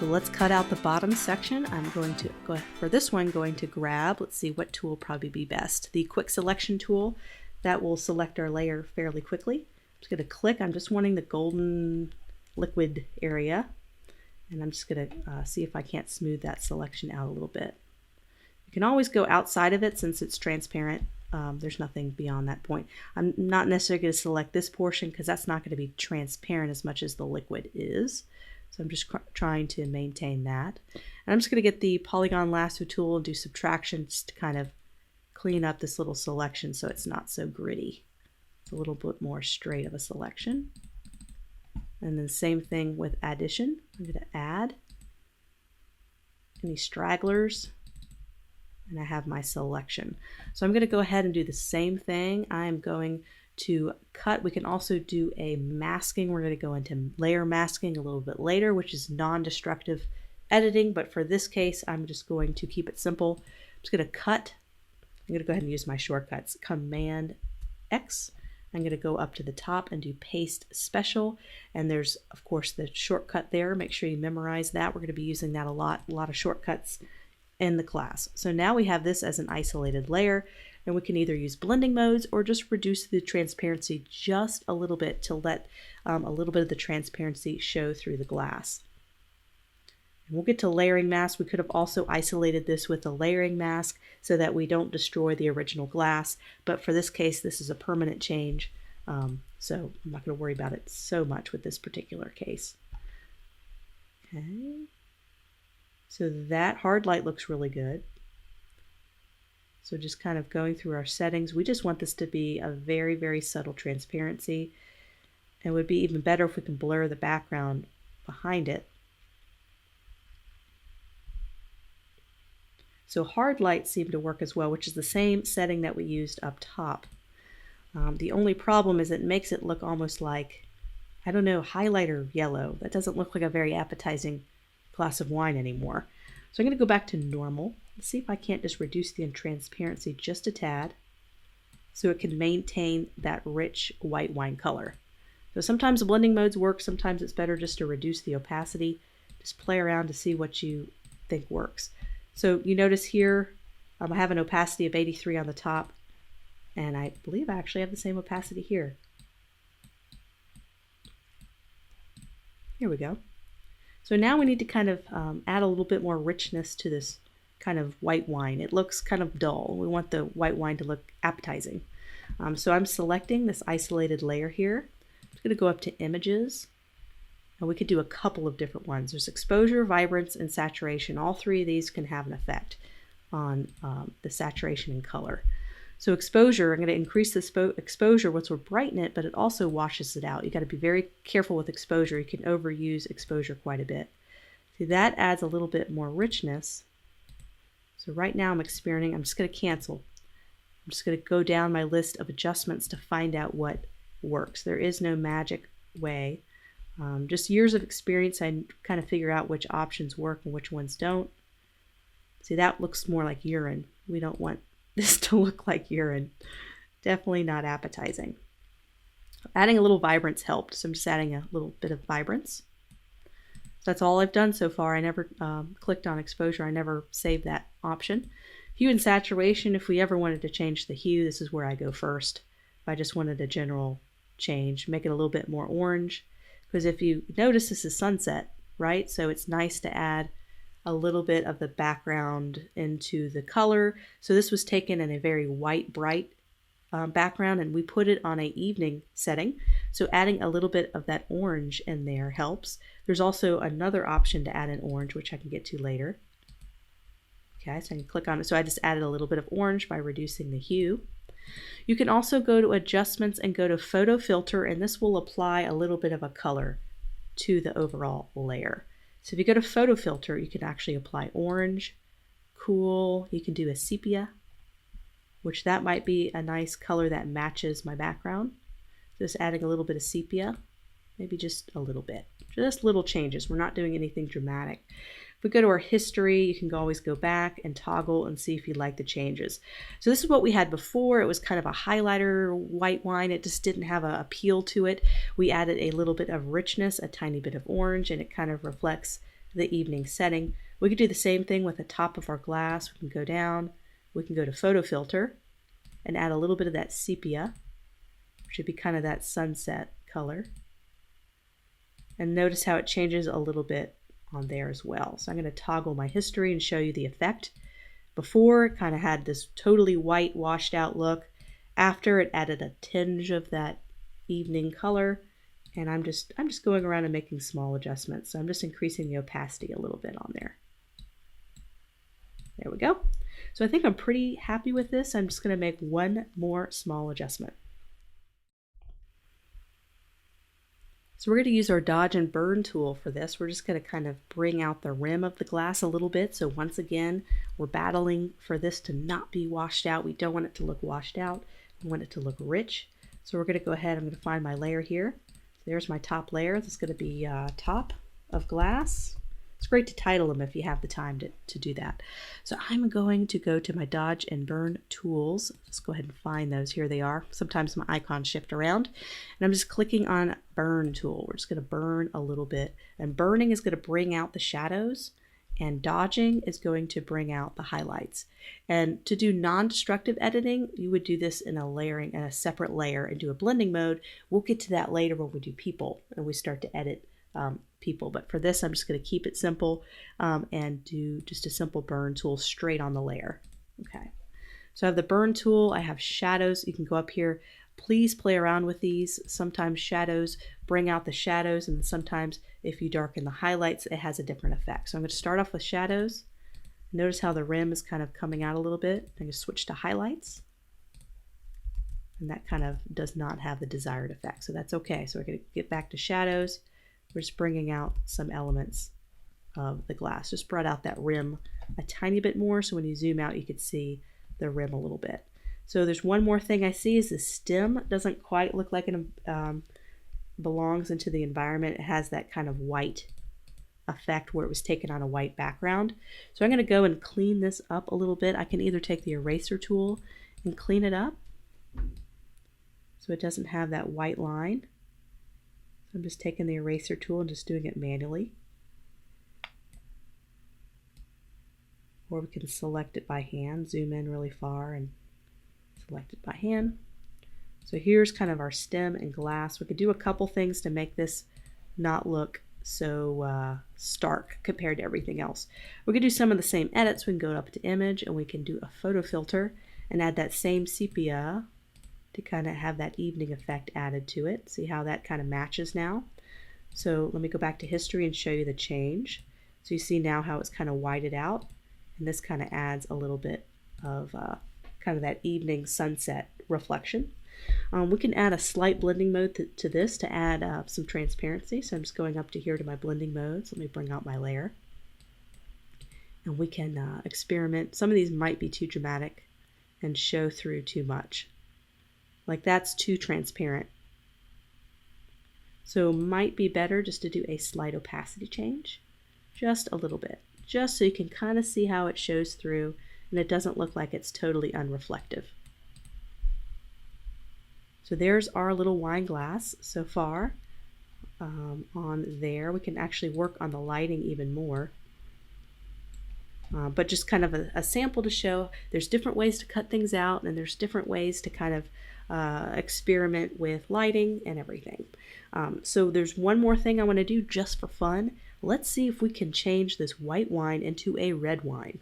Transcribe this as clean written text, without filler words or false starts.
So let's cut out the bottom section. I'm going to go for this one, going to grab, let's see what tool will probably be best. The quick selection tool that will select our layer fairly quickly. I'm just going to click, I'm just wanting the golden liquid area. And I'm just going to see if I can't smooth that selection out a little bit. You can always go outside of it since it's transparent. There's nothing beyond that point. I'm not necessarily going to select this portion because that's not going to be transparent as much as the liquid is. So I'm just trying to maintain that. And I'm just going to get the polygon lasso tool and do subtraction just to kind of clean up this little selection so it's not so gritty. It's a little bit more straight of a selection. And then the same thing with addition. I'm going to add any stragglers. And I have my selection. So I'm going to go ahead and do the same thing. I'm going to cut. We can also do a masking. We're going to go into layer masking a little bit later, which is non-destructive editing. But for this case, I'm just going to keep it simple. I'm just going to cut. I'm going to go ahead and use my shortcuts. Command X. I'm going to go up to the top and do paste special. And there's, of course, the shortcut there. Make sure you memorize that. We're going to be using that a lot of shortcuts in the class. So now we have this as an isolated layer, and we can either use blending modes or just reduce the transparency just a little bit to let a little bit of the transparency show through the glass. And we'll get to layering mask. We could have also isolated this with a layering mask so that we don't destroy the original glass, but for this case this is a permanent change, so I'm not going to worry about it so much with this particular case. Okay. So that hard light looks really good. So just kind of going through our settings, we just want this to be a very, very subtle transparency. It would be even better if we can blur the background behind it. So hard light seemed to work as well, which is the same setting that we used up top. The only problem is it makes it look almost like, I don't know, highlighter yellow. That doesn't look like a very appetizing glass of wine anymore. So I'm going to go back to normal. Let's see if I can't just reduce the transparency just a tad so it can maintain that rich white wine color. So sometimes the blending modes work, sometimes it's better just to reduce the opacity. Just play around to see what you think works. So you notice here I have an opacity of 83 on the top, and I believe I actually have the same opacity here. Here we go. So now we need to kind of add a little bit more richness to this kind of white wine. It looks kind of dull. We want the white wine to look appetizing. So I'm selecting this isolated layer here. I'm just going to go up to images, and we could do a couple of different ones. There's exposure, vibrance, and saturation. All three of these can have an effect on the saturation and color. So exposure, I'm going to increase the exposure, which will brighten it, but it also washes it out. You got to be very careful with exposure. You can overuse exposure quite a bit. See, that adds a little bit more richness. So right now I'm experimenting. I'm just going to cancel. I'm just going to go down my list of adjustments to find out what works. There is no magic way. Just years of experience, I kind of figure out which options work and which ones don't. See, that looks more like urine. We don't want this to look like urine. Definitely not appetizing. Adding a little vibrance helped, so I'm just adding a little bit of vibrance. So that's all I've done so far. I never clicked on exposure. I never saved that option. Hue and saturation, if we ever wanted to change the hue, this is where I go first. If I just wanted a general change, make it a little bit more orange. Because if you notice, this is sunset, right? So it's nice to add a little bit of the background into the color. So this was taken in a very white, bright background, and we put it on an evening setting. So adding a little bit of that orange in there helps. There's also another option to add an orange, which I can get to later. Okay, so I can click on it. So I just added a little bit of orange by reducing the hue. You can also go to adjustments and go to photo filter, and this will apply a little bit of a color to the overall layer. So if you go to photo filter, you can actually apply orange, cool, you can do a sepia, which that might be a nice color that matches my background. Just adding a little bit of sepia, maybe just a little bit, just little changes. We're not doing anything dramatic. If we go to our history, you can always go back and toggle and see if you like the changes. So this is what we had before. It was kind of a highlighter white wine. It just didn't have an appeal to it. We added a little bit of richness, a tiny bit of orange, and it kind of reflects the evening setting. We could do the same thing with the top of our glass. We can go down, we can go to photo filter and add a little bit of that sepia, which should be kind of that sunset color. And notice how it changes a little bit on there as well. So I'm going to toggle my history and show you the effect. Before, it kind of had this totally white, washed out look. After, it added a tinge of that evening color. And I'm just going around and making small adjustments. So I'm just increasing the opacity a little bit on there. There we go. So I think I'm pretty happy with this. I'm just going to make one more small adjustment. So we're going to use our dodge and burn tool for this. We're just going to kind of bring out the rim of the glass a little bit. So once again, we're battling for this to not be washed out. We don't want it to look washed out. We want it to look rich. So we're going to go ahead, I'm going to find my layer here. So there's my top layer. This is going to be top of glass. It's great to title them if you have the time to do that. So I'm going to go to my dodge and burn tools. Just go ahead and find those. Here they are. Sometimes my icons shift around. And I'm just clicking on burn tool. We're just going to burn a little bit. And burning is going to bring out the shadows. And dodging is going to bring out the highlights. And to do non-destructive editing, you would do this in a separate layer and do a blending mode. We'll get to that later when we do people and we start to edit people. But for this, I'm just going to keep it simple and do just a simple burn tool straight on the layer. Okay. So I have the burn tool. I have shadows. You can go up here. Please play around with these. Sometimes shadows bring out the shadows, and sometimes if you darken the highlights, it has a different effect. So I'm going to start off with shadows. Notice how the rim is kind of coming out a little bit. I'm going to switch to highlights. And that kind of does not have the desired effect. So that's okay. So we're going to get back to shadows. We're just bringing out some elements of the glass. Just brought out that rim a tiny bit more, so when you zoom out you could see the rim a little bit. So there's one more thing I see is the stem doesn't quite look like it belongs into the environment. It has that kind of white effect where it was taken on a white background. So I'm going to go and clean this up a little bit. I can either take the eraser tool and clean it up so it doesn't have that white line. I'm just taking the eraser tool and just doing it manually. Or we can select it by hand, zoom in really far and select it by hand. So here's kind of our stem and glass. We could do a couple things to make this not look so stark compared to everything else. We could do some of the same edits. We can go up to image and we can do a photo filter and add that same sepia to kind of have that evening effect added to it. See how that kind of matches now? So let me go back to history and show you the change. So you see now how it's kind of whited out, and this kind of adds a little bit of kind of that evening sunset reflection. We can add a slight blending mode to this to add some transparency. So I'm just going up to here to my blending modes. Let me bring out my layer. And we can experiment. Some of these might be too dramatic and show through too much. Like that's too transparent. So it might be better just to do a slight opacity change, just a little bit, just so you can kind of see how it shows through and it doesn't look like it's totally unreflective. So there's our little wine glass so far on there. We can actually work on the lighting even more. But just kind of a sample to show there's different ways to cut things out and there's different ways to kind of experiment with lighting and everything. So there's one more thing I want to do just for fun. Let's see if we can change this white wine into a red wine.